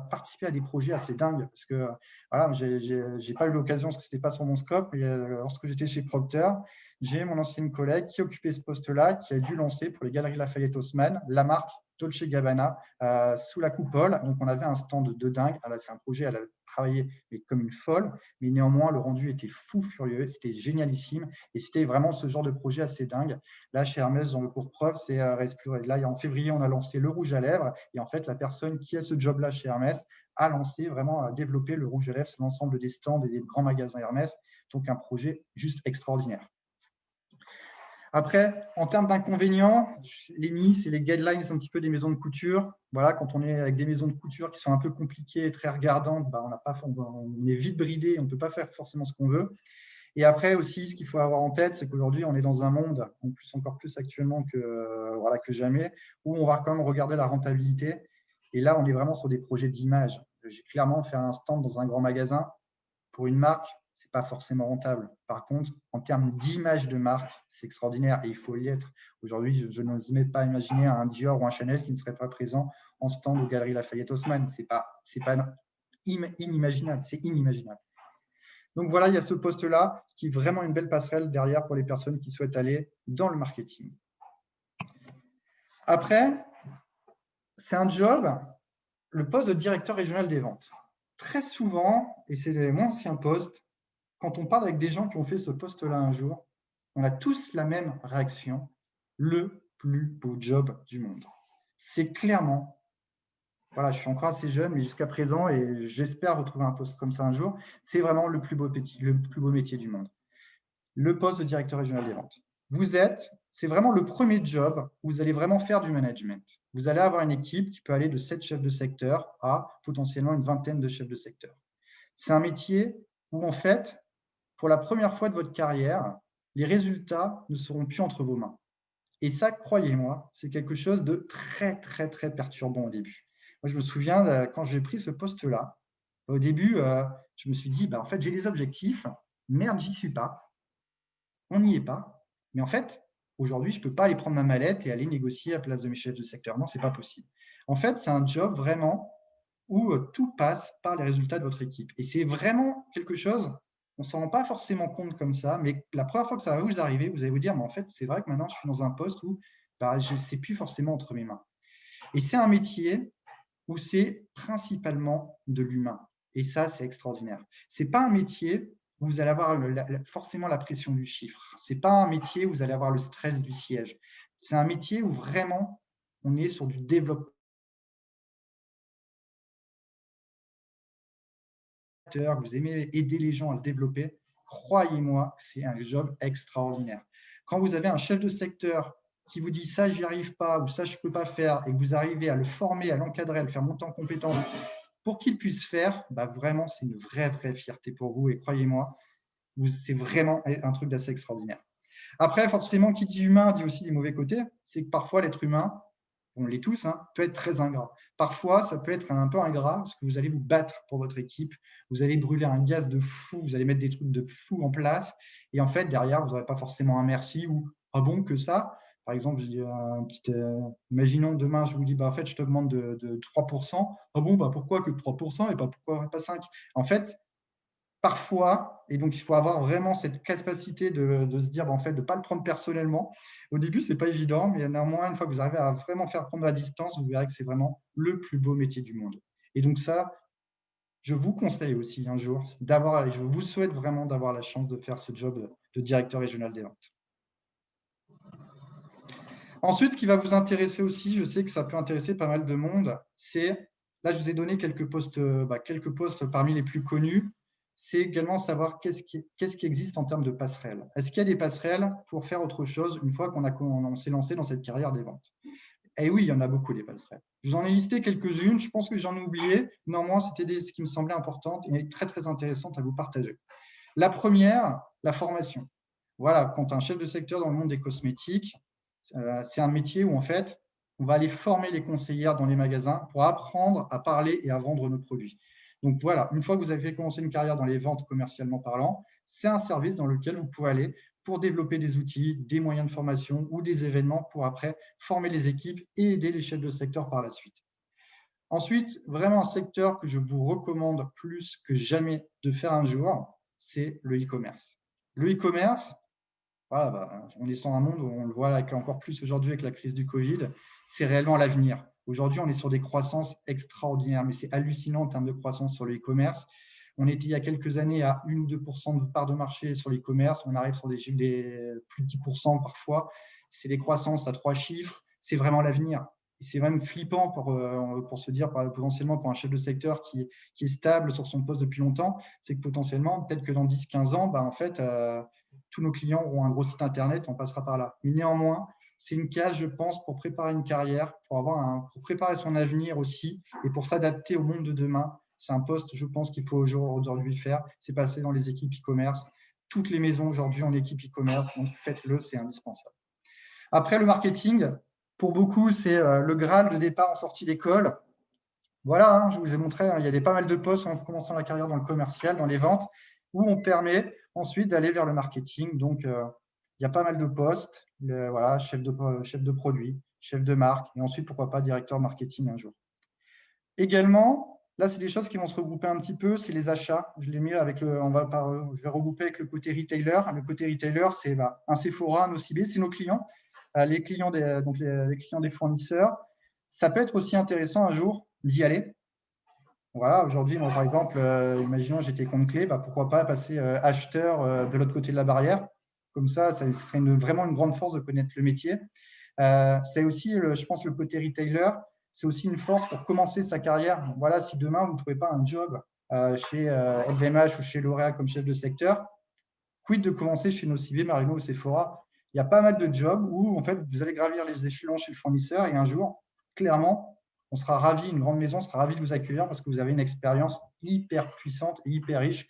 participer à des projets assez dingues parce que voilà, j'ai pas eu l'occasion parce que c'était pas sur mon scope. Et lorsque j'étais chez Procter, j'ai mon ancienne collègue qui occupait ce poste-là, qui a dû lancer pour les Galeries Lafayette Haussmann la marque Dolce Gabbana sous la coupole. Donc on avait un stand de dingue. Alors, c'est un projet, elle a travaillé mais comme une folle, mais néanmoins le rendu était fou furieux, c'était génialissime et c'était vraiment ce genre de projet assez dingue. Là, chez Hermès, dans le cours preuve, c'est respirer. Là, en février, on a lancé le rouge à lèvres. Et en fait, la personne qui a ce job-là chez Hermès a lancé, vraiment, a développé le rouge à lèvres sur l'ensemble des stands et des grands magasins Hermès. Donc, un projet juste extraordinaire. Après, en termes d'inconvénients, les miss et les guidelines un petit peu des maisons de couture. Voilà, quand on est avec des maisons de couture qui sont un peu compliquées et très regardantes, on est vite bridé, on ne peut pas faire forcément ce qu'on veut. Et après aussi, ce qu'il faut avoir en tête, c'est qu'aujourd'hui, on est dans un monde, en plus encore plus actuellement que jamais, où on va quand même regarder la rentabilité. Et là, on est vraiment sur des projets d'image. Clairement, faire un stand dans un grand magasin, pour une marque, ce n'est pas forcément rentable. Par contre, en termes d'image de marque, c'est extraordinaire et il faut y être. Aujourd'hui, je n'ose même pas imaginer un Dior ou un Chanel qui ne serait pas présent en stand aux Galeries Lafayette Haussmann. Ce n'est pas inimaginable, c'est inimaginable. Donc voilà, il y a ce poste-là qui est vraiment une belle passerelle derrière pour les personnes qui souhaitent aller dans le marketing. Après, c'est un job, le poste de directeur régional des ventes. Très souvent, et c'est mon ancien poste, quand on parle avec des gens qui ont fait ce poste-là un jour, on a tous la même réaction, le plus beau job du monde. C'est clairement, voilà, je suis encore assez jeune, mais jusqu'à présent, et j'espère retrouver un poste comme ça un jour, c'est vraiment le plus beau métier du monde. Le poste de directeur régional des ventes. C'est vraiment le premier job où vous allez vraiment faire du management. Vous allez avoir une équipe qui peut aller de 7 chefs de secteur à potentiellement une vingtaine de chefs de secteur. C'est un métier où, en fait, pour la première fois de votre carrière, les résultats ne seront plus entre vos mains. Et ça, croyez-moi, c'est quelque chose de très, très, très perturbant au début. Moi, je me souviens, quand j'ai pris ce poste-là, au début, je me suis dit, en fait, j'ai des objectifs, merde, j'y suis pas. On n'y est pas. Mais en fait, aujourd'hui, je ne peux pas aller prendre ma mallette et aller négocier à la place de mes chefs de secteur. Non, ce n'est pas possible. En fait, c'est un job vraiment où tout passe par les résultats de votre équipe. Et c'est vraiment quelque chose, on ne s'en rend pas forcément compte comme ça, mais la première fois que ça va vous arriver, vous allez vous dire, mais en fait, c'est vrai que maintenant, je suis dans un poste où je ne sais plus forcément entre mes mains. Et c'est un métier où c'est principalement de l'humain. Et ça, c'est extraordinaire. Ce n'est pas un métier où vous allez avoir forcément la pression du chiffre. Ce n'est pas un métier où vous allez avoir le stress du siège. C'est un métier où vraiment, on est sur du développement. Vous aimez aider les gens à se développer, croyez-moi, c'est un job extraordinaire. Quand vous avez un chef de secteur qui vous dit ça, j'y arrive pas ou ça, je ne peux pas faire, et que vous arrivez à le former, à l'encadrer, à le faire monter en compétence pour qu'il puisse faire, vraiment, c'est une vraie, vraie fierté pour vous. Et croyez-moi, c'est vraiment un truc d'assez extraordinaire. Après, forcément, qui dit humain dit aussi des mauvais côtés. C'est que parfois, l'être humain, on l'est tous, peut être très ingrat. Parfois, ça peut être un peu ingrat parce que vous allez vous battre pour votre équipe, vous allez brûler un gaz de fou, vous allez mettre des trucs de fou en place, et en fait, derrière, vous n'aurez pas forcément un merci ou « ah bon, que ça ?» Par exemple, imaginons demain, je vous dis en fait, je t'augmente de 3%. Ah bon, pourquoi que 3% et pourquoi pas 5 ? En fait, parfois, et donc il faut avoir vraiment cette capacité de se dire, en fait, de ne pas le prendre personnellement. Au début, ce n'est pas évident, mais néanmoins, une fois que vous arrivez à vraiment faire prendre la distance, vous verrez que c'est vraiment le plus beau métier du monde. Et donc ça, je vous conseille aussi un jour d'avoir, et je vous souhaite vraiment d'avoir la chance de faire ce job de directeur régional des ventes. Ensuite, ce qui va vous intéresser aussi, je sais que ça peut intéresser pas mal de monde, c'est, là, je vous ai donné quelques postes parmi les plus connus. C'est également savoir qu'est-ce qui existe en termes de passerelles. Est-ce qu'il y a des passerelles pour faire autre chose une fois qu'on s'est lancé dans cette carrière des ventes? Eh oui, il y en a beaucoup, des passerelles. Je vous en ai listé quelques-unes. Je pense que j'en ai oublié. Néanmoins, c'était ce qui me semblait importantes et très, très intéressantes à vous partager. La première, la formation. Voilà, quand un chef de secteur dans le monde des cosmétiques, c'est un métier où, en fait, on va aller former les conseillères dans les magasins pour apprendre à parler et à vendre nos produits. Donc voilà, une fois que vous avez commencé une carrière dans les ventes commercialement parlant, c'est un service dans lequel vous pouvez aller pour développer des outils, des moyens de formation ou des événements pour après former les équipes et aider les chefs de secteur par la suite. Ensuite, vraiment un secteur que je vous recommande plus que jamais de faire un jour, c'est le e-commerce. Le e-commerce, voilà, on est dans un monde où on le voit encore plus aujourd'hui avec la crise du Covid, c'est réellement l'avenir. Aujourd'hui, on est sur des croissances extraordinaires, mais c'est hallucinant en termes de croissance sur le e-commerce. On était il y a quelques années à 1 ou 2 de part de marché sur l'e-commerce, on arrive sur des plus de 10 parfois. C'est des croissances à 3 chiffres, c'est vraiment l'avenir. C'est même flippant pour se dire potentiellement pour un chef de secteur qui est stable sur son poste depuis longtemps, c'est que potentiellement, peut-être que dans 10-15 ans, en fait, tous nos clients auront un gros site internet, on passera par là. Mais néanmoins, c'est une case, je pense, pour préparer une carrière, pour préparer son avenir aussi et pour s'adapter au monde de demain. C'est un poste, je pense, qu'il faut aujourd'hui faire, c'est passer dans les équipes e-commerce. Toutes les maisons aujourd'hui ont une équipe e-commerce, donc faites-le, c'est indispensable. Après, le marketing, pour beaucoup, c'est le Graal de départ en sortie d'école. Voilà, je vous ai montré, il y a pas mal de postes en commençant la carrière dans le commercial, dans les ventes, où on permet ensuite d'aller vers le marketing. Donc, il y a pas mal de postes, voilà, chef de produit, chef de marque, et ensuite, pourquoi pas, directeur marketing un jour. Également, là, c'est des choses qui vont se regrouper un petit peu, c'est les achats. Je l'ai mis avec je vais regrouper avec le côté retailer. Le côté retailer, c'est un Sephora, un OCB, c'est nos clients, les clients les clients des fournisseurs. Ça peut être aussi intéressant un jour d'y aller. Voilà, aujourd'hui, moi, par exemple, imaginons j'étais compte clé, pourquoi pas passer acheteur de l'autre côté de la barrière. Comme ça serait vraiment une grande force de connaître le métier. C'est aussi, je pense, le côté retailer, c'est aussi une force pour commencer sa carrière. Voilà, si demain, vous ne trouvez pas un job chez LVMH ou chez L'Oréal comme chef de secteur, quid de commencer chez Nocibé, Marino ou Sephora? Il y a pas mal de jobs où, en fait, vous allez gravir les échelons chez le fournisseur et un jour, clairement, on sera ravi, une grande maison sera ravie de vous accueillir parce que vous avez une expérience hyper puissante et hyper riche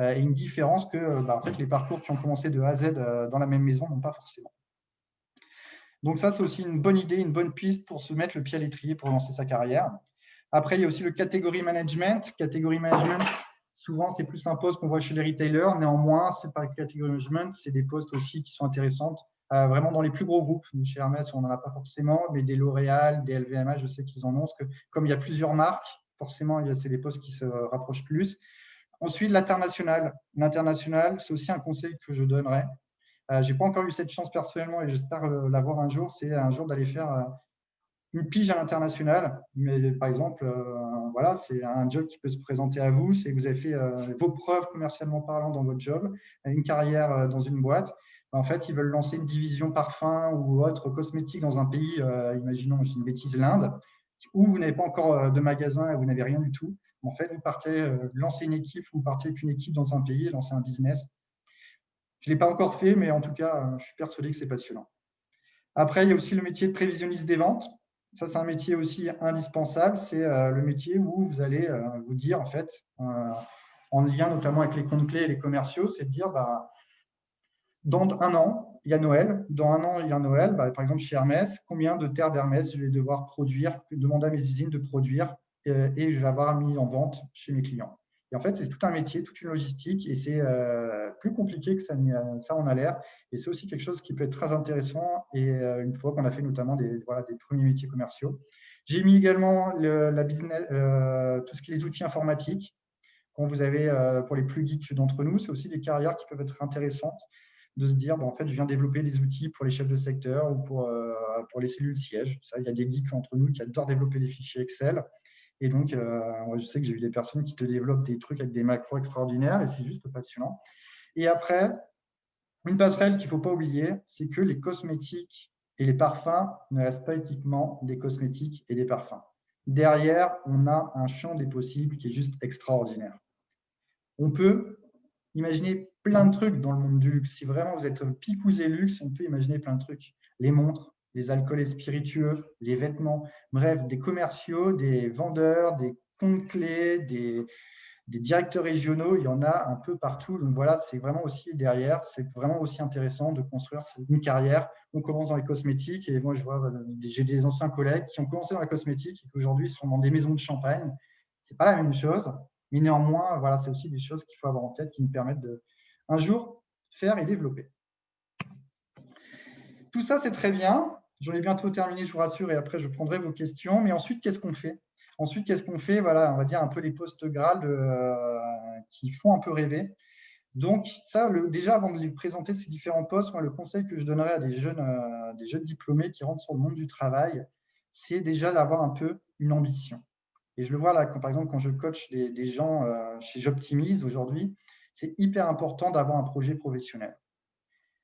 et une différence que en fait, les parcours qui ont commencé de A à Z dans la même maison n'ont pas forcément. Donc ça, c'est aussi une bonne idée, une bonne piste pour se mettre le pied à l'étrier pour lancer sa carrière. Après, il y a aussi le category management. Category management, souvent, c'est plus un poste qu'on voit chez les retailers. Néanmoins, ce n'est pas le category management, c'est des postes aussi qui sont intéressantes. Vraiment dans les plus gros groupes. Nous, chez Hermès, on n'en a pas forcément, mais des L'Oréal, des LVMH, je sais qu'ils en ont, parce que comme il y a plusieurs marques, forcément, c'est des postes qui se rapprochent plus. Ensuite, l'international. L'international, c'est aussi un conseil que je donnerais. Je n'ai pas encore eu cette chance personnellement et j'espère l'avoir un jour. C'est un jour d'aller faire une pige à l'international. Mais par exemple, voilà, c'est un job qui peut se présenter à vous. C'est que vous avez fait vos preuves commercialement parlant dans votre job, une carrière dans une boîte. En fait, ils veulent lancer une division parfum ou autre cosmétique dans un pays, imaginons, j'ai une bêtise, l'Inde, où vous n'avez pas encore de magasin et vous n'avez rien du tout. En fait, vous partez lancer une équipe, vous partez avec une équipe dans un pays et lancer un business. Je ne l'ai pas encore fait, mais en tout cas, je suis persuadé que c'est passionnant. Après, il y a aussi le métier de prévisionniste des ventes. Ça, c'est un métier aussi indispensable. C'est le métier où vous allez vous dire, en fait, en lien notamment avec les comptes clés et les commerciaux, c'est de dire, dans un an, il y a Noël. Dans un an, il y a Noël. Par exemple, chez Hermès, combien de terres d'Hermès je vais devoir produire, demander à mes usines de produire et je vais avoir mis en vente chez mes clients. Et en fait, c'est tout un métier, toute une logistique et c'est plus compliqué que ça en a l'air. Et c'est aussi quelque chose qui peut être très intéressant et une fois qu'on a fait notamment des premiers métiers commerciaux. J'ai mis également la business, tout ce qui est les outils informatiques. Quand vous avez, pour les plus geeks d'entre nous, c'est aussi des carrières qui peuvent être intéressantes de se dire, en fait, je viens développer des outils pour les chefs de secteur ou pour les cellules sièges. Ça, il y a des geeks entre nous qui adorent développer des fichiers Excel. Et donc, moi, je sais que j'ai vu des personnes qui te développent des trucs avec des macros extraordinaires et c'est juste passionnant. Et après, une passerelle qu'il ne faut pas oublier, c'est que les cosmétiques et les parfums ne restent pas éthiquement des cosmétiques et des parfums. Derrière, on a un champ des possibles qui est juste extraordinaire. On peut imaginer plein de trucs dans le monde du luxe. Si vraiment vous êtes picousé luxe, on peut imaginer plein de trucs. Les montres, les alcools et spiritueux, les vêtements, bref, des commerciaux, des vendeurs, des comptes clés, des directeurs régionaux, il y en a un peu partout. Donc voilà, c'est vraiment aussi derrière, c'est vraiment aussi intéressant de construire une carrière. On commence dans les cosmétiques et moi, je vois, j'ai des anciens collègues qui ont commencé dans la cosmétique et qui aujourd'hui sont dans des maisons de champagne. C'est pas la même chose, mais néanmoins, voilà, c'est aussi des choses qu'il faut avoir en tête qui nous permettent de, un jour, faire et développer. Tout ça, c'est très bien. J'en ai bientôt terminé, je vous rassure, et après, je prendrai vos questions. Mais ensuite, qu'est-ce qu'on fait? Ensuite, qu'est-ce qu'on fait? Voilà, on va dire un peu les postes Graal qui font un peu rêver. Donc ça, déjà, avant de lui présenter ces différents postes, moi, le conseil que je donnerais à des jeunes diplômés qui rentrent sur le monde du travail, c'est déjà d'avoir un peu une ambition. Et je le vois là, par exemple, quand je coach des gens chez J'Optimise aujourd'hui, c'est hyper important d'avoir un projet professionnel.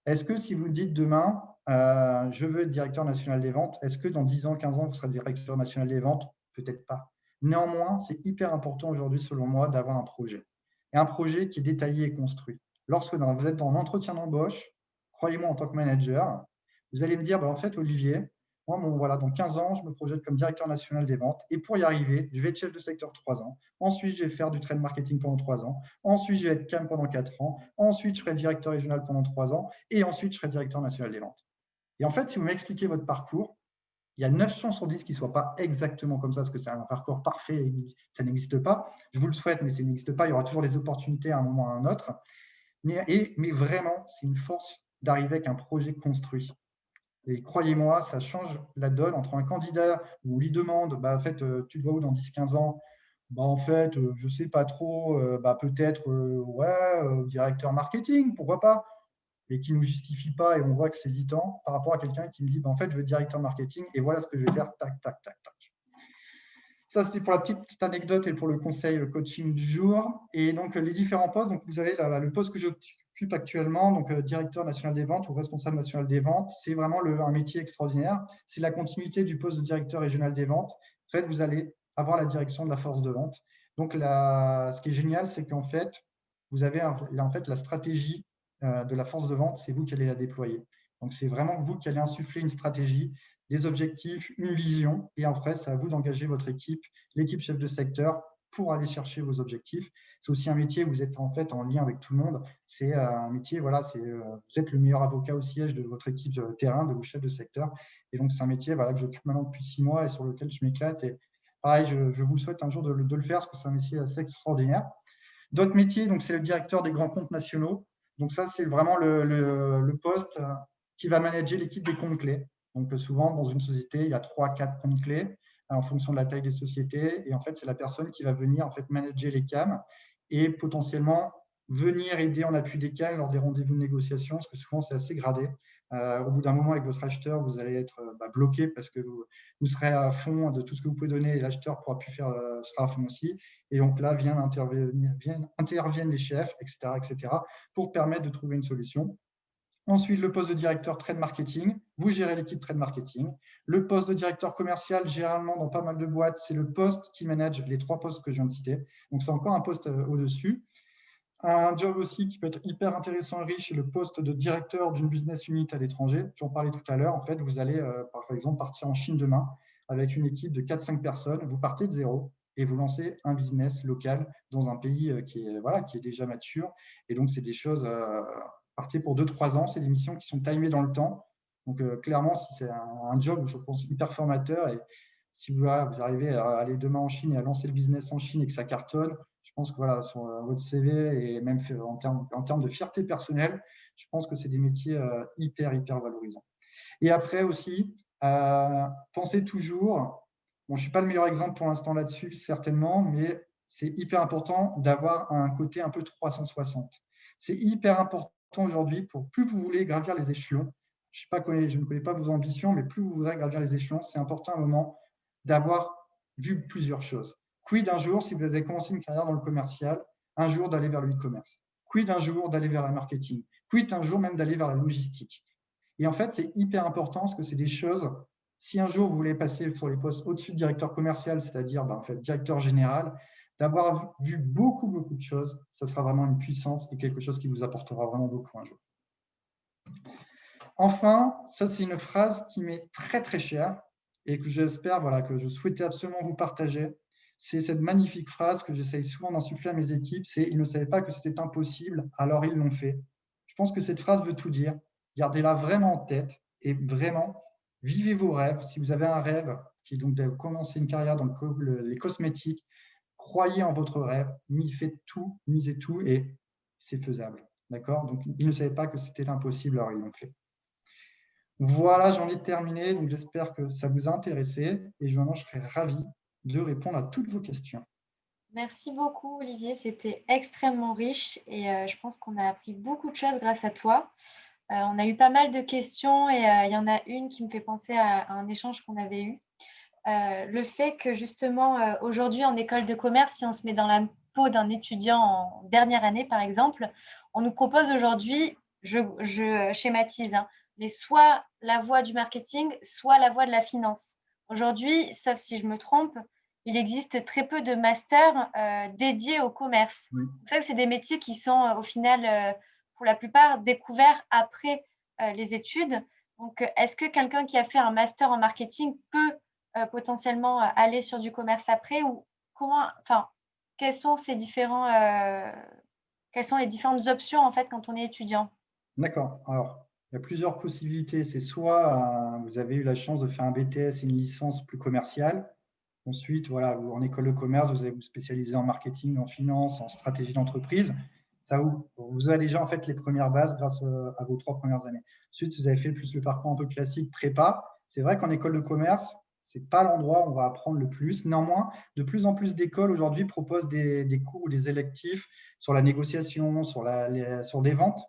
Est-ce que si vous dites demain, je veux être directeur national des ventes, est-ce que dans 10 ans, 15 ans, vous serez directeur national des ventes? Peut-être pas. Néanmoins, c'est hyper important aujourd'hui, selon moi, d'avoir un projet. Et un projet qui est détaillé et construit. Lorsque vous êtes dans l'entretien d'embauche, croyez-moi, en tant que manager, vous allez me dire, bah, en fait, Olivier, moi, voilà, dans 15 ans, je me projette comme directeur national des ventes. Et pour y arriver, je vais être chef de secteur 3 ans. Ensuite, je vais faire du trade marketing pendant 3 ans. Ensuite, je vais être CAM pendant 4 ans. Ensuite, je serai directeur régional pendant 3 ans. Et ensuite, je serai directeur national des ventes. Et en fait, si vous m'expliquez votre parcours, il y a 9 chances sur 10 qu'il ne soit pas exactement comme ça, parce que c'est un parcours parfait, ça n'existe pas. Je vous le souhaite, mais ça n'existe pas. Il y aura toujours des opportunités à un moment ou à un autre. Mais vraiment, c'est une force d'arriver avec un projet construit. Et croyez-moi, ça change la donne entre un candidat où on lui demande, bah, en fait, tu te vois où dans 10-15 ans? Bah, en fait, je ne sais pas trop, bah, peut-être ouais, directeur marketing, pourquoi pas? Mais qui ne nous justifie pas et on voit que c'est hésitant par rapport à quelqu'un qui me dit, bah, en fait, je veux être directeur marketing et voilà ce que je vais faire, tac, tac, tac, tac. Ça, c'était pour la petite anecdote et pour le conseil, le coaching du jour. Et donc, les différents postes, donc vous avez le poste que j'occupe actuellement, donc directeur national des ventes ou responsable national des ventes, c'est vraiment un métier extraordinaire. C'est la continuité du poste de directeur régional des ventes. En fait, vous allez avoir la direction de la force de vente. Donc, ce qui est génial, c'est qu'en fait, vous avez en fait la stratégie de la force de vente, c'est vous qui allez la déployer. Donc, c'est vraiment vous qui allez insuffler une stratégie, des objectifs, une vision, et après, c'est à vous d'engager votre équipe, l'équipe chef de secteur, pour aller chercher vos objectifs. C'est aussi un métier où vous êtes en fait en lien avec tout le monde. C'est un métier, voilà, vous êtes le meilleur avocat au siège de votre équipe de terrain, de vos chefs de secteur. Et donc, c'est un métier, voilà, que j'occupe maintenant depuis 6 mois et sur lequel je m'éclate. Et pareil, je vous souhaite un jour de le faire, parce que c'est un métier assez extraordinaire. D'autres métiers, donc c'est le directeur des grands comptes nationaux. Donc ça, c'est vraiment le poste qui va manager l'équipe des comptes clés. Donc souvent, dans une société, il y a 3-4 comptes clés en fonction de la taille des sociétés. Et en fait, c'est la personne qui va venir en fait manager les CAM et potentiellement venir aider en appui des CAM lors des rendez-vous de négociation, parce que souvent, c'est assez gradé. Au bout d'un moment, avec votre acheteur, vous allez être bloqué parce que vous serez à fond de tout ce que vous pouvez donner et l'acheteur pourra plus faire, sera à fond aussi. Et donc là, interviennent les chefs, etc., pour permettre de trouver une solution. Ensuite, le poste de directeur trade marketing, vous gérez l'équipe trade marketing. Le poste de directeur commercial, généralement dans pas mal de boîtes, c'est le poste qui manage les 3 postes que je viens de citer. Donc, c'est encore un poste au-dessus. Un job aussi qui peut être hyper intéressant et riche, c'est le poste de directeur d'une business unit à l'étranger. J'en parlais tout à l'heure. En fait, vous allez, par exemple, partir en Chine demain avec une équipe de 4-5 personnes. Vous partez de zéro et vous lancez un business local dans un pays qui est déjà mature. Et donc, c'est des choses, partez pour 2-3 ans. C'est des missions qui sont timées dans le temps. Donc, clairement, si c'est un job, je pense, hyper formateur. Et si vous arrivez à aller demain en Chine et à lancer le business en Chine et que ça cartonne, je pense que voilà, sur votre CV et même en termes de fierté personnelle, je pense que c'est des métiers hyper valorisants. Et après aussi, pensez toujours, bon, je ne suis pas le meilleur exemple pour l'instant là-dessus, certainement, mais c'est hyper important d'avoir un côté un peu 360. C'est hyper important aujourd'hui pour plus vous voulez gravir les échelons. Je ne connais pas vos ambitions, mais plus vous voudrez gravir les échelons, c'est important à un moment d'avoir vu plusieurs choses. Quid un jour, si vous avez commencé une carrière dans le commercial, un jour d'aller vers le e-commerce. Quid un jour d'aller vers le marketing. Quid un jour même d'aller vers la logistique. Et en fait, c'est hyper important parce que c'est des choses, si un jour vous voulez passer sur les postes au-dessus de directeur commercial, c'est-à-dire en fait, directeur général, d'avoir vu beaucoup de choses, ça sera vraiment une puissance et quelque chose qui vous apportera vraiment beaucoup un jour. Enfin, ça c'est une phrase qui m'est très chère et que j'espère, voilà, que je souhaitais absolument vous partager. C'est cette magnifique phrase que j'essaye souvent d'insuffler à mes équipes, c'est « Ils ne savaient pas que c'était impossible, alors ils l'ont fait ». Je pense que cette phrase veut tout dire. Gardez-la vraiment en tête et vraiment, vivez vos rêves. Si vous avez un rêve qui est donc de commencer une carrière dans les cosmétiques, croyez en votre rêve, misez tout et c'est faisable. D'accord? Donc, ils ne savaient pas que c'était impossible, alors ils l'ont fait. Voilà, j'en ai terminé. Donc, j'espère que ça vous a intéressé et maintenant, je serai ravi de répondre à toutes vos questions. Merci beaucoup, Olivier. C'était extrêmement riche et je pense qu'on a appris beaucoup de choses grâce à toi. On a eu pas mal de questions et il y en a une qui me fait penser à un échange qu'on avait eu. Le fait que justement, aujourd'hui en école de commerce, si on se met dans la peau d'un étudiant en dernière année, par exemple, on nous propose aujourd'hui, je schématise, hein, mais soit la voie du marketing, soit la voie de la finance. Aujourd'hui, sauf si je me trompe, il existe très peu de masters dédiés au commerce. Oui. Donc ça, c'est des métiers qui sont au final, pour la plupart, découverts après les études. Donc, est-ce que quelqu'un qui a fait un master en marketing peut potentiellement aller sur du commerce après ou comment, enfin, quels sont ces différents, quelles sont les différentes options en fait quand on est étudiant? D'accord. Alors, il y a plusieurs possibilités. C'est soit vous avez eu la chance de faire un BTS et une licence plus commerciale. Ensuite, voilà, en école de commerce, vous allez vous spécialiser en marketing, en finance, en stratégie d'entreprise. Ça vous avez déjà en fait les premières bases grâce à vos 3 premières années. Ensuite, si vous avez fait plus le parcours un peu classique prépa, c'est vrai qu'en école de commerce, c'est pas l'endroit où on va apprendre le plus. Néanmoins, de plus en plus d'écoles aujourd'hui proposent des cours ou des électifs sur la négociation, sur des ventes.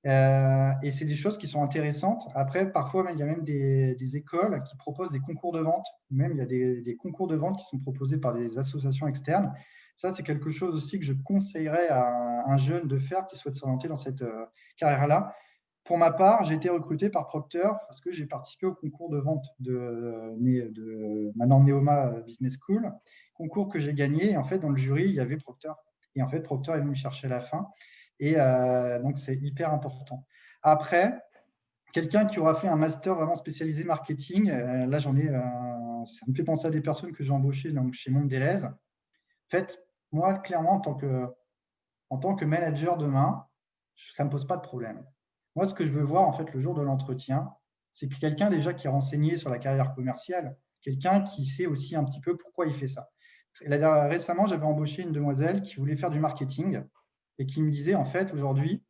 Et c'est des choses qui sont intéressantes. Après, parfois, il y a même des écoles qui proposent des concours de vente. Même, il y a des concours de vente qui sont proposés par des associations externes. Ça, c'est quelque chose aussi que je conseillerais à un jeune de faire qui souhaite s'orienter dans cette carrière-là. Pour ma part, j'ai été recruté par Procter parce que j'ai participé au concours de vente de maintenant Neoma Business School, concours que j'ai gagné. Et en fait, dans le jury, il y avait Procter. Et en fait, Procter est venu me chercher à la fin. Et donc, c'est hyper important. Après, quelqu'un qui aura fait un master vraiment spécialisé marketing, là, ça me fait penser à des personnes que j'ai embauchées donc, chez Mondelez. En fait, moi, clairement, en tant que manager demain, ça ne me pose pas de problème. Moi, ce que je veux voir, en fait, le jour de l'entretien, c'est que quelqu'un déjà qui est renseigné sur la carrière commerciale, quelqu'un qui sait aussi un petit peu pourquoi il fait ça. Récemment, j'avais embauché une demoiselle qui voulait faire du marketing et qui me disait, en fait, aujourd'hui,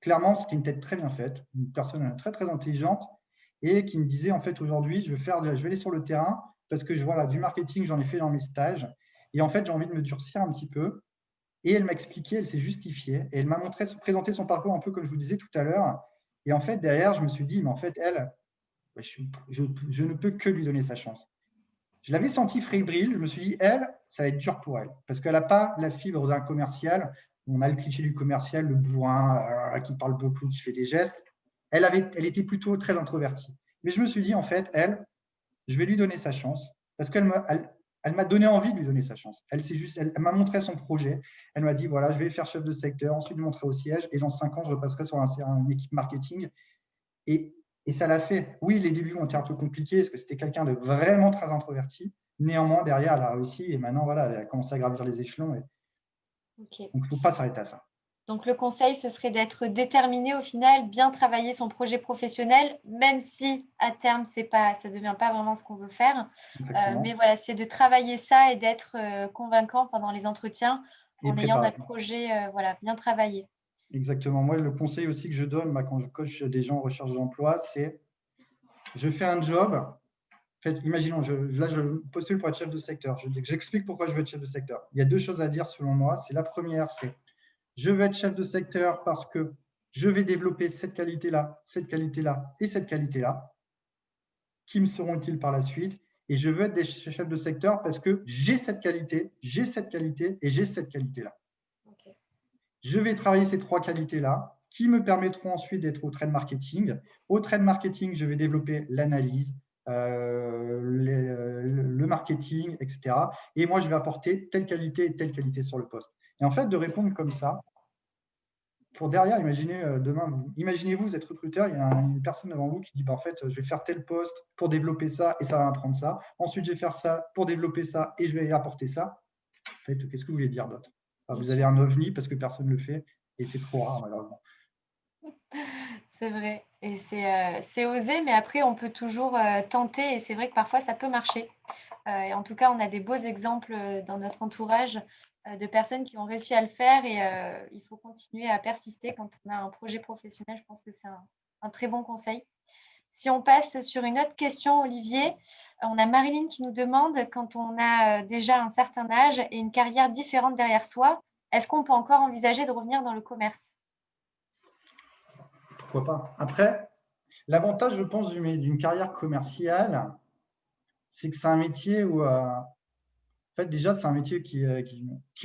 clairement, c'était une tête très bien faite, une personne très, très intelligente et qui me disait, en fait, aujourd'hui, je vais aller sur le terrain parce que voilà, du marketing, j'en ai fait dans mes stages et en fait, j'ai envie de me durcir un petit peu et elle m'a expliqué, elle s'est justifiée et elle m'a présenté son parcours un peu comme je vous disais tout à l'heure. Et en fait, derrière, je me suis dit, mais en fait, elle, je ne peux que lui donner sa chance. Je l'avais senti fébrile, je me suis dit, elle, ça va être dur pour elle, parce qu'elle n'a pas la fibre d'un commercial. On a le cliché du commercial, le bourrin qui parle beaucoup, qui fait des gestes. Elle était plutôt très introvertie. Mais je me suis dit, en fait, elle, je vais lui donner sa chance, parce elle m'a donné envie de lui donner sa chance. Elle m'a montré son projet. Elle m'a dit, voilà, je vais faire chef de secteur, ensuite je montrer au siège, et dans 5 ans, je repasserai sur une équipe marketing. Et, et ça l'a fait. Oui, les débuts ont été un peu compliqués, parce que c'était quelqu'un de vraiment très introverti. Néanmoins, derrière, elle a réussi, et maintenant, voilà, elle a commencé à gravir les échelons. OK. Donc, il ne faut pas s'arrêter à ça. Donc le conseil, ce serait d'être déterminé au final, bien travailler son projet professionnel, même si à terme, ça devient pas vraiment ce qu'on veut faire. Mais Exactement. voilà, c'est de travailler ça et d'être, convaincant pendant les entretiens Et en ayant préparer. notre projet, voilà, bien travaillé. Exactement. Moi, le conseil aussi que je donne quand je coach des gens en recherche d'emploi, c'est je fais un job. En fait, imaginons, là, je postule pour être chef de secteur. J'explique pourquoi je veux être chef de secteur. Il y a 2 choses à dire selon moi. C'est la première, c'est je veux être chef de secteur parce que je vais développer cette qualité-là et cette qualité-là qui me seront utiles par la suite. Et je veux être des chefs de secteur parce que j'ai cette qualité, j'ai cette qualité et j'ai cette qualité-là. OK. Je vais travailler ces 3 qualités-là qui me permettront ensuite d'être au trade marketing. Au trade marketing, je vais développer l'analyse, le marketing, etc. Et moi, je vais apporter telle qualité et telle qualité sur le poste. Et en fait, de répondre comme ça, pour derrière, imaginez demain, imaginez-vous, vous êtes recruteur, il y a une personne devant vous qui dit, bah, en fait, je vais faire tel poste pour développer ça et ça va m'apprendre ça. Ensuite, je vais faire ça pour développer ça et je vais apporter ça. En fait, qu'est-ce que vous voulez dire d'autre? Enfin, Bien vous avez sûr. un ovni parce que personne ne le fait et c'est trop rare, malheureusement. C'est vrai et c'est osé, mais après on peut toujours, tenter et c'est vrai que parfois ça peut marcher. Et en tout cas, on a des beaux exemples, dans notre entourage, de personnes qui ont réussi à le faire et il faut continuer à persister quand on a un projet professionnel. Je pense que c'est un très bon conseil. Si on passe sur une autre question, Olivier, on a Marilyn qui nous demande, quand on a déjà un certain âge et une carrière différente derrière soi, est-ce qu'on peut encore envisager de revenir dans le commerce? Pourquoi pas? Après, l'avantage, je pense, d'une carrière commerciale, c'est que c'est un métier où, en fait, déjà, c'est un métier qui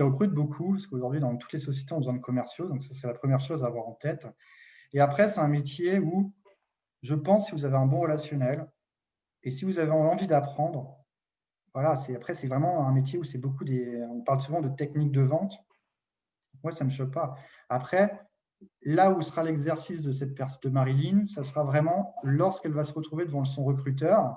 recrute beaucoup, parce qu'aujourd'hui, dans toutes les sociétés, on a besoin de commerciaux, donc ça, c'est la première chose à avoir en tête. Et après, c'est un métier où, je pense, si vous avez un bon relationnel et si vous avez envie d'apprendre, voilà, après, c'est vraiment un métier où c'est beaucoup on parle souvent de techniques de vente. Moi, ça ne me choque pas. Après, là où sera l'exercice de Marilyn, ça sera vraiment lorsqu'elle va se retrouver devant son recruteur,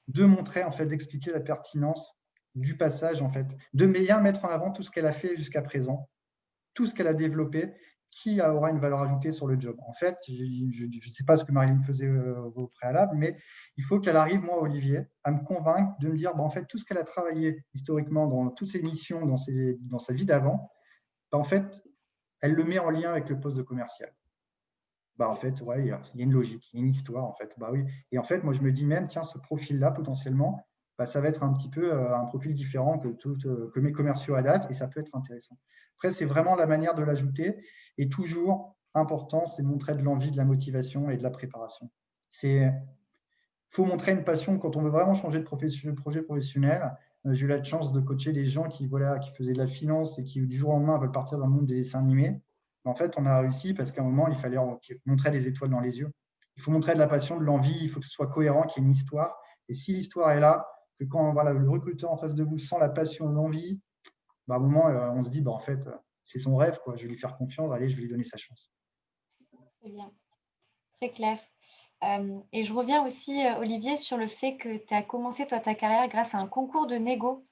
de montrer, en fait, d'expliquer la pertinence du passage, en fait, de bien mettre en avant tout ce qu'elle a fait jusqu'à présent, tout ce qu'elle a développé, qui aura une valeur ajoutée sur le job. En fait, je ne sais pas ce que Marilyn faisait au préalable, mais il faut qu'elle arrive, moi, Olivier, à me convaincre de me dire, en fait, tout ce qu'elle a travaillé historiquement dans toutes ses missions, dans sa vie d'avant, en fait, elle le met en lien avec le poste de commercial. En fait, ouais, il y a une logique, il y a une histoire, en fait. Oui. Et en fait, moi, je me dis même, tiens, ce profil-là, potentiellement, ça va être un petit peu un profil différent que mes commerciaux à date, et ça peut être intéressant. Après, c'est vraiment la manière de l'ajouter. Et toujours important, c'est de montrer de l'envie, de la motivation et de la préparation. Il faut montrer une passion quand on veut vraiment changer de projet professionnel. J'ai eu la chance de coacher des gens qui faisaient de la finance et qui, du jour au lendemain, veulent partir dans le monde des dessins animés. En fait, on a réussi parce qu'à un moment, il fallait montrer des étoiles dans les yeux. Il faut montrer de la passion, de l'envie, il faut que ce soit cohérent, qu'il y ait une histoire. Et si l'histoire est là, que quand le recruteur en face de vous sent la passion, l'envie, à un moment, on se dit, en fait, c'est son rêve, quoi. Je vais lui faire confiance, allez, je vais lui donner sa chance. Très bien, très clair. Et je reviens aussi, Olivier, sur le fait que tu as commencé, toi, ta carrière grâce à un concours de négo.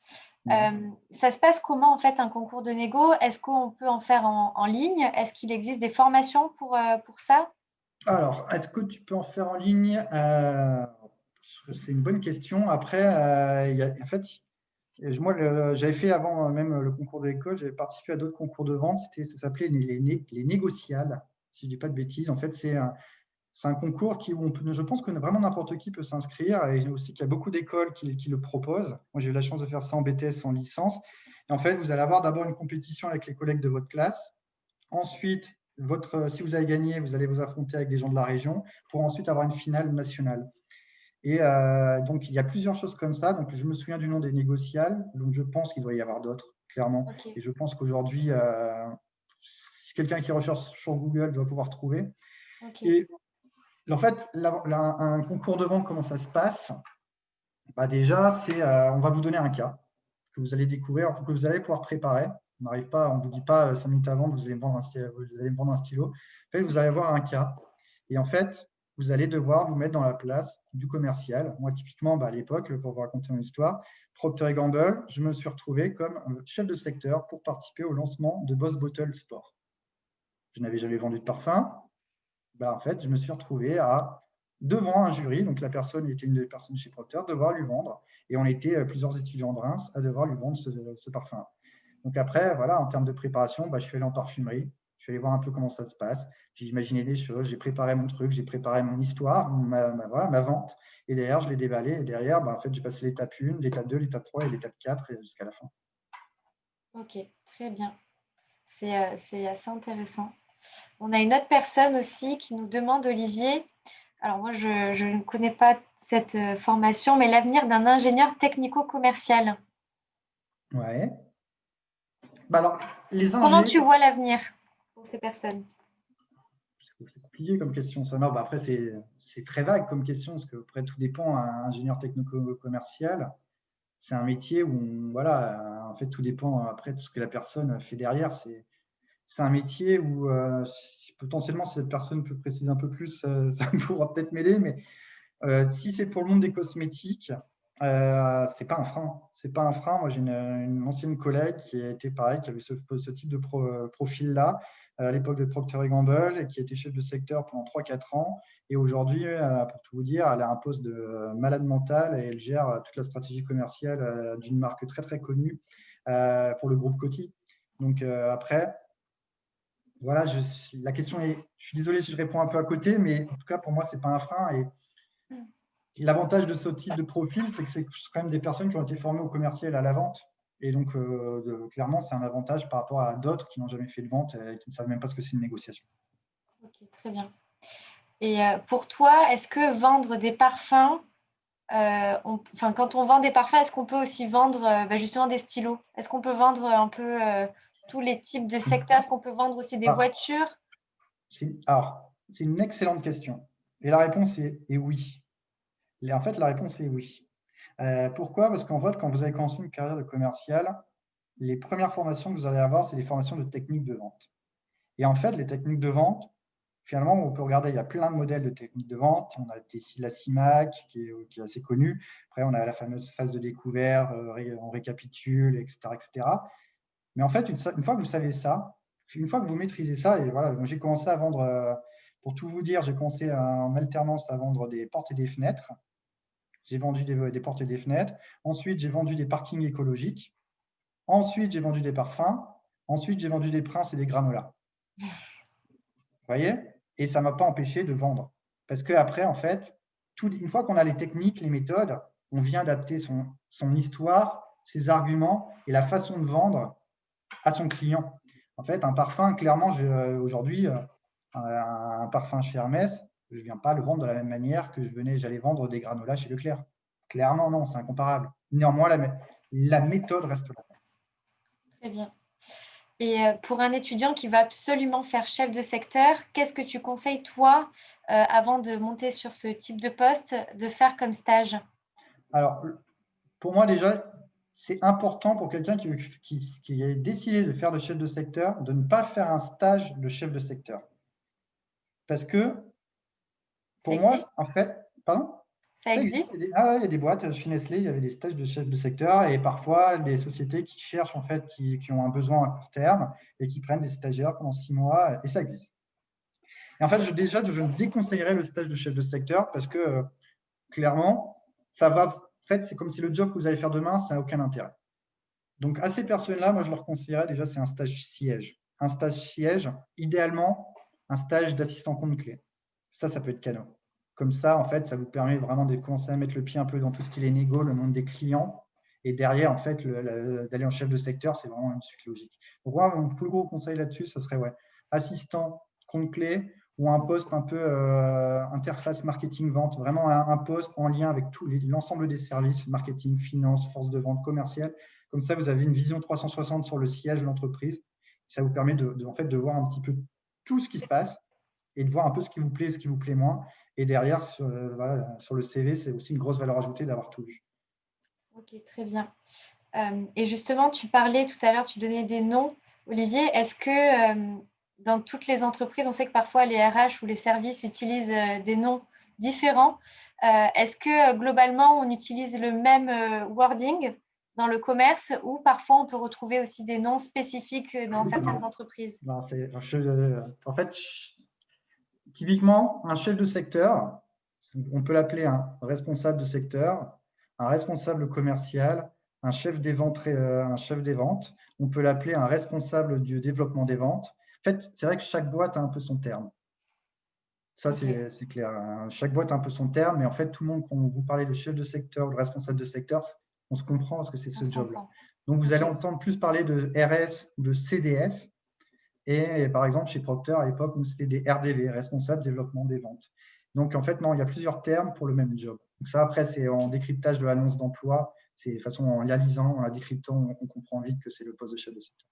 Ça se passe comment, en fait, un concours de négo? Est-ce qu'on peut en faire en ligne? Est-ce qu'il existe des formations pour ça? Alors, est-ce que tu peux en faire en ligne? C'est une bonne question. Après, en fait, moi, j'avais fait avant même le concours de l'école, j'avais participé à d'autres concours de vente. Ça s'appelait les négociales, si je ne dis pas de bêtises. En fait, c'est un concours où je pense que vraiment n'importe qui peut s'inscrire, et aussi qu'il y a beaucoup d'écoles qui le proposent. Moi, j'ai eu la chance de faire ça en BTS, en licence. Et en fait, vous allez avoir d'abord une compétition avec les collègues de votre classe. Ensuite, si vous avez gagné, vous allez vous affronter avec des gens de la région pour ensuite avoir une finale nationale. Et donc, il y a plusieurs choses comme ça. Donc, je me souviens du nom des négociales. Donc, je pense qu'il doit y avoir d'autres, clairement. Okay. Et je pense qu'aujourd'hui, si quelqu'un qui recherche sur Google doit pouvoir trouver. Okay. Et en fait, un concours de vente, comment ça se passe? Déjà, on va vous donner un cas que vous allez découvrir, que vous allez pouvoir préparer. On n'arrive pas, on ne vous dit pas 5 minutes avant, vous allez me vendre un stylo. En fait, vous allez avoir un cas. Et en fait, vous allez devoir vous mettre dans la place du commercial. Moi, typiquement, à l'époque, pour vous raconter mon histoire, Procter & Gamble, je me suis retrouvé comme chef de secteur pour participer au lancement de Boss Bottle Sport. Je n'avais jamais vendu de parfum. En fait, je me suis retrouvé devant un jury, donc la personne était une des personnes chez Procter, devoir lui vendre. Et on était plusieurs étudiants de Reims à devoir lui vendre ce parfum. Donc après, voilà, en termes de préparation, je suis allé en parfumerie, je suis allé voir un peu comment ça se passe. J'ai imaginé des choses, j'ai préparé mon truc, j'ai préparé mon histoire, ma vente. Et derrière, je l'ai déballé. Et derrière, en fait, j'ai passé l'étape 1, l'étape 2, l'étape 3 et l'étape 4 jusqu'à la fin. Ok, très bien. C'est assez intéressant. On a une autre personne aussi qui nous demande, Olivier, alors moi, je ne connais pas cette formation, mais l'avenir d'un ingénieur technico-commercial. Ouais. Alors, Comment tu vois l'avenir pour ces personnes? c'est compliqué comme question, ça. Non, après, c'est très vague comme question, parce que après, tout dépend. Un ingénieur technico-commercial, c'est un métier où, voilà, en fait, tout dépend après de ce que la personne fait derrière. C'est un métier où, potentiellement, si cette personne peut préciser un peu plus, ça pourra peut-être m'aider, mais si c'est pour le monde des cosmétiques, c'est pas un frein. C'est pas un frein. Moi, j'ai une ancienne collègue qui a été pareil, qui avait ce type de profil-là à l'époque de Procter & Gamble, et qui était chef de secteur pendant 3-4 ans. Et aujourd'hui, pour tout vous dire, elle a un poste de malade mental, et elle gère toute la stratégie commerciale d'une marque très, très connue pour le groupe Coty. Donc après, voilà, la question est, je suis désolé si je réponds un peu à côté, mais en tout cas, pour moi, c'est pas un frein. Et L'avantage de ce type de profil, c'est que c'est quand même des personnes qui ont été formées au commercial et à la vente. Et donc, clairement, c'est un avantage par rapport à d'autres qui n'ont jamais fait de vente et qui ne savent même pas ce que c'est une négociation. Ok, très bien. Et pour toi, est-ce que vendre des parfums, quand on vend des parfums, est-ce qu'on peut aussi vendre justement des stylos? Est-ce qu'on peut vendre un peu tous les types de secteurs? Est-ce qu'on peut vendre aussi des Ah, voitures? alors, c'est une excellente question. Et la réponse est oui. En fait, la réponse est oui. Pourquoi? Parce qu'en fait, quand vous avez commencé une carrière de commercial, les premières formations que vous allez avoir, c'est des formations de techniques de vente. Et en fait, les techniques de vente, finalement, on peut regarder, il y a plein de modèles de techniques de vente. On a la CIMAC, qui est assez connue. Après, on a la fameuse phase de découvert, on récapitule, etc., etc. Mais en fait, une fois que vous savez ça, une fois que vous maîtrisez ça, et voilà, j'ai commencé à vendre, pour tout vous dire, j'ai commencé en alternance à vendre des portes et des fenêtres. J'ai vendu des portes et des fenêtres. Ensuite, j'ai vendu des parkings écologiques. Ensuite, j'ai vendu des parfums. Ensuite, j'ai vendu des princes et des granolas. Vous voyez? Et ça ne m'a pas empêché de vendre. Parce qu'après, en fait, une fois qu'on a les techniques, les méthodes, on vient adapter son histoire, ses arguments et la façon de vendre à son client. En fait, un parfum, clairement, aujourd'hui, un parfum chez Hermès, je ne viens pas le vendre de la même manière que j'allais vendre des granolas chez Leclerc. Clairement, non, c'est incomparable. Néanmoins, la méthode reste là. Très bien. Et pour un étudiant qui va absolument faire chef de secteur, qu'est-ce que tu conseilles, toi, avant de monter sur ce type de poste, de faire comme stage? Alors, pour moi, déjà, c'est important pour quelqu'un qui a décidé de faire le chef de secteur, de ne pas faire un stage de chef de secteur. Parce que, Ça pour moi, existe? en fait, pardon? Ça Ça existe. existe? Il y a des boîtes. Chez Nestlé, il y avait des stages de chef de secteur et parfois des sociétés qui cherchent, en fait, qui ont un besoin à court terme et qui prennent des stagiaires pendant 6 mois et ça existe. Et en fait, je déconseillerais le stage de chef de secteur parce que, clairement, en fait, c'est comme si le job que vous allez faire demain, ça n'a aucun intérêt. Donc, à ces personnes-là, moi, je leur conseillerais déjà, c'est un stage siège. Un stage siège, idéalement, un stage d'assistant compte clé. Ça peut être canon. Comme ça, en fait, ça vous permet vraiment de commencer à mettre le pied un peu dans tout ce qui est négo, le monde des clients. Et derrière, en fait, d'aller en chef de secteur, c'est vraiment une suite logique. Donc, moi, mon plus gros conseil là-dessus, ça serait assistant compte clé ou un poste un peu interface marketing-vente, vraiment un poste en lien avec l'ensemble des services, marketing, finance, force de vente, commercial. Comme ça, vous avez une vision 360 sur le siège de l'entreprise. Ça vous permet en fait, de voir un petit peu tout ce qui se passe et de voir un peu ce qui vous plaît, ce qui vous plaît moins. Et derrière, sur le CV, c'est aussi une grosse valeur ajoutée d'avoir tout vu. Ok, très bien. Et justement, tu parlais tout à l'heure, tu donnais des noms. Olivier, est-ce que dans toutes les entreprises, on sait que parfois les RH ou les services utilisent des noms différents. Est-ce que globalement, on utilise le même wording dans le commerce ou parfois on peut retrouver aussi des noms spécifiques dans certaines entreprises? Non, en fait, typiquement, un chef de secteur, on peut l'appeler un responsable de secteur, un responsable commercial, un chef des ventes, on peut l'appeler un responsable du développement des ventes. En fait, c'est vrai que chaque boîte a un peu son terme. Ça, Ok, c'est clair. Chaque boîte a un peu son terme, mais en fait, tout le monde, quand vous parlez de chef de secteur ou de responsable de secteur, on se comprend parce que c'est on ce se job-là. comprend. Donc, vous allez Ok, entendre plus parler de RS ou de CDS. Et par exemple, chez Procter, à l'époque, c'était des RDV, responsables développement des ventes. Donc, en fait, non, il y a plusieurs termes pour le même job. Donc, ça, après, c'est en décryptage de l'annonce d'emploi. C'est de façon en la lisant, en la décryptant, on comprend vite que c'est le poste de chef de secteur.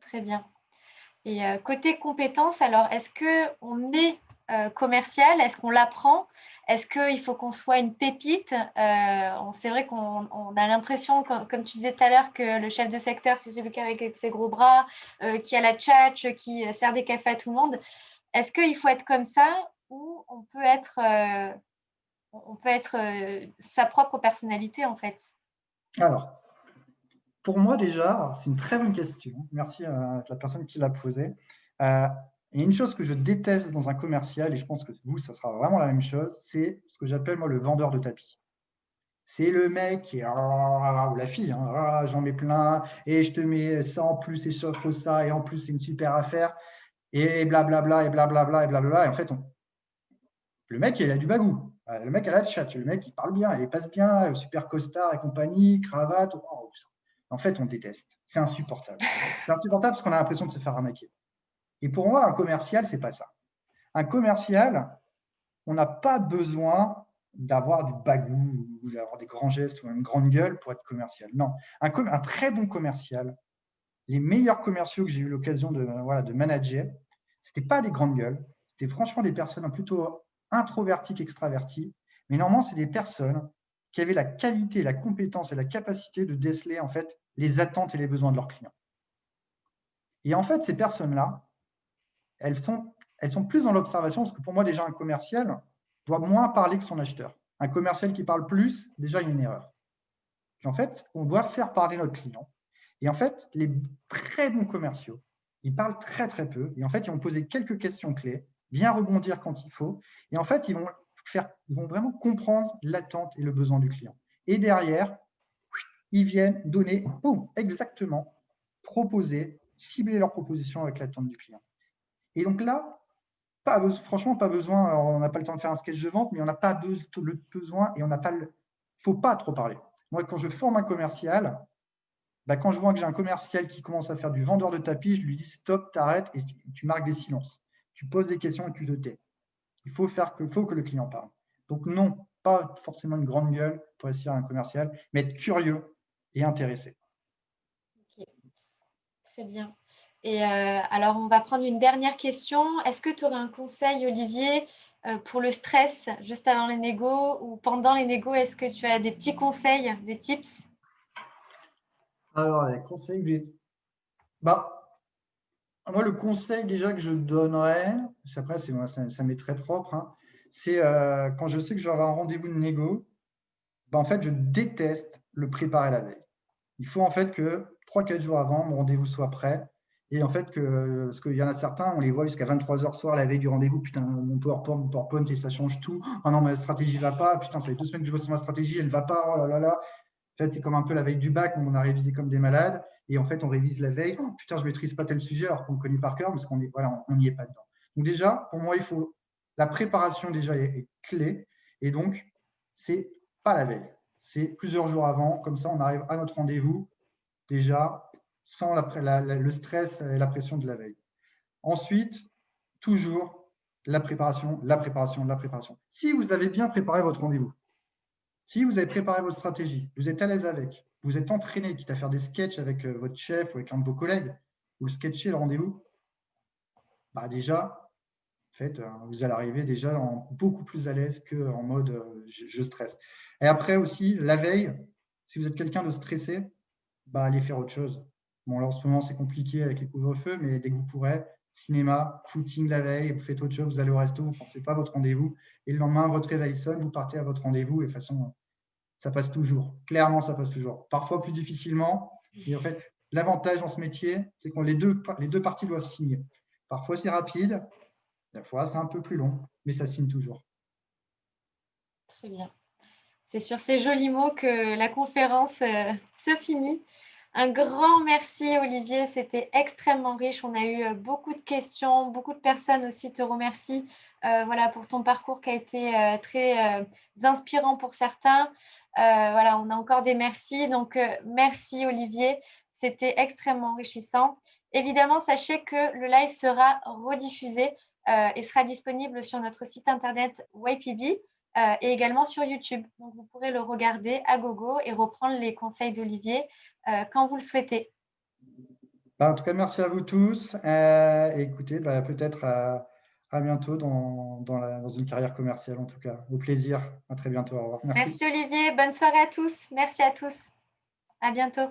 très bien. Et côté compétences, alors est-ce qu'on est commercial? Est-ce qu'on l'apprend? Est-ce qu'il faut qu'on soit une pépite? C'est vrai qu'on a l'impression, comme tu disais tout à l'heure, que le chef de secteur, c'est celui qui est avec ses gros bras, qui a la tchatche, qui sert des cafés à tout le monde. Est-ce qu'il faut être comme ça ou on peut être sa propre personnalité en fait? Alors, pour moi, déjà, c'est une très bonne question. Merci à la personne qui l'a posée. Il y a une chose que je déteste dans un commercial, et je pense que vous, ça sera vraiment la même chose, c'est ce que j'appelle moi le vendeur de tapis. C'est le mec qui est, ou la fille, hein, j'en mets plein, et je te mets ça en plus, et je t'offre ça, et en plus, c'est une super affaire, et blablabla, et blablabla, et blablabla. Et en fait, le mec, il a du bagou. Le mec, elle a de chat. Le mec, il parle bien, il passe bien, super costard et compagnie, cravate. Oh, en fait, on déteste. C'est insupportable. C'est insupportable parce qu'on a l'impression de se faire arnaquer. Et pour moi, un commercial, c'est pas ça. Un commercial, on n'a pas besoin d'avoir du bagou ou d'avoir des grands gestes ou une grande gueule pour être commercial. Non, un très bon commercial, les meilleurs commerciaux que j'ai eu l'occasion de manager, c'était pas des grandes gueules, c'était franchement des personnes plutôt introverties qu'extraverties, mais normalement, c'est des personnes qui avaient la qualité, la compétence et la capacité de déceler en fait les attentes et les besoins de leurs clients. Et en fait, ces personnes-là, elles sont plus dans l'observation, parce que pour moi, déjà, un commercial doit moins parler que son acheteur. Un commercial qui parle plus, déjà, il y a une erreur. Puis en fait, on doit faire parler notre client. Et en fait, les très bons commerciaux, ils parlent très, très peu. Et en fait, ils vont poser quelques questions clés, bien rebondir quand il faut. Et en fait, ils vont vraiment comprendre l'attente et le besoin du client. Et derrière, ils viennent donner, exactement, proposer, cibler leur proposition avec l'attente du client. Et donc là, franchement, pas besoin, on n'a pas le temps de faire un sketch de vente, mais on n'a pas le besoin et on n'a pas le. Il ne faut pas trop parler. Moi, quand je forme un commercial, quand je vois que j'ai un commercial qui commence à faire du vendeur de tapis, je lui dis stop, t'arrêtes et tu marques des silences. Tu poses des questions et tu te tais. Il faut que le client parle. Donc non, pas forcément une grande gueule pour essayer un commercial, mais être curieux et intéressé. Ok. Très bien. Et alors, on va prendre une dernière question. Est-ce que tu aurais un conseil, Olivier, pour le stress juste avant les négos ou pendant les négos? Est-ce que tu as des petits conseils, des tips? Alors, les conseils, moi, le conseil déjà que je donnerais, après, ça m'est très propre, hein, c'est quand je sais que je vais avoir un rendez-vous de négo, en fait, je déteste le préparer la veille. Il faut en fait que 3-4 jours avant, mon rendez-vous soit prêt. Et en fait, parce qu'il y en a certains, on les voit jusqu'à 23h soir, la veille du rendez-vous, putain, mon PowerPoint, et ça change tout. Oh non, ma stratégie ne va pas. Putain, ça fait 2 semaines que je bosse sur ma stratégie, elle ne va pas. Oh là là là. En fait, c'est comme un peu la veille du bac où on a révisé comme des malades. Et en fait, on révise la veille. Oh, putain, je ne maîtrise pas tel sujet alors qu'on le connaît par cœur parce qu'on n'y est pas dedans. Donc déjà, pour moi, la préparation déjà est clé. Et donc, c'est pas la veille. C'est plusieurs jours avant. Comme ça, on arrive à notre rendez-vous déjà sans le stress et la pression de la veille. Ensuite, toujours la préparation, la préparation, la préparation. Si vous avez bien préparé votre rendez-vous, si vous avez préparé votre stratégie, vous êtes à l'aise avec, vous êtes entraîné, quitte à faire des sketchs avec votre chef ou avec un de vos collègues, vous sketchez le rendez-vous, déjà, en fait, vous allez arriver déjà beaucoup plus à l'aise qu'en mode je stresse. Et après aussi, la veille, si vous êtes quelqu'un de stressé, allez faire autre chose. Bon, là, en ce moment, c'est compliqué avec les couvre-feux, mais dès que vous pourrez, cinéma, footing la veille, vous faites autre chose, vous allez au resto, vous ne pensez pas à votre rendez-vous, et le lendemain, votre réveil sonne, vous partez à votre rendez-vous, et de toute façon, ça passe toujours. Clairement, ça passe toujours. Parfois plus difficilement, et en fait, l'avantage dans ce métier, c'est que les deux parties doivent signer. Parfois, c'est rapide, parfois, c'est un peu plus long, mais ça signe toujours. Très bien. C'est sur ces jolis mots que la conférence se finit. Un grand merci, Olivier. C'était extrêmement riche. On a eu beaucoup de questions. Beaucoup de personnes aussi te remercient pour ton parcours qui a été très inspirant pour certains. On a encore des merci. Donc, merci, Olivier. C'était extrêmement enrichissant. Évidemment, sachez que le live sera rediffusé et sera disponible sur notre site internet YPB. Et également sur YouTube. Donc, vous pourrez le regarder à gogo et reprendre les conseils d'Olivier quand vous le souhaitez. En tout cas, merci à vous tous. Écoutez, peut-être à bientôt dans une carrière commerciale, en tout cas. Au plaisir. À très bientôt. Au revoir. Merci Olivier. Bonne soirée à tous. Merci à tous. À bientôt.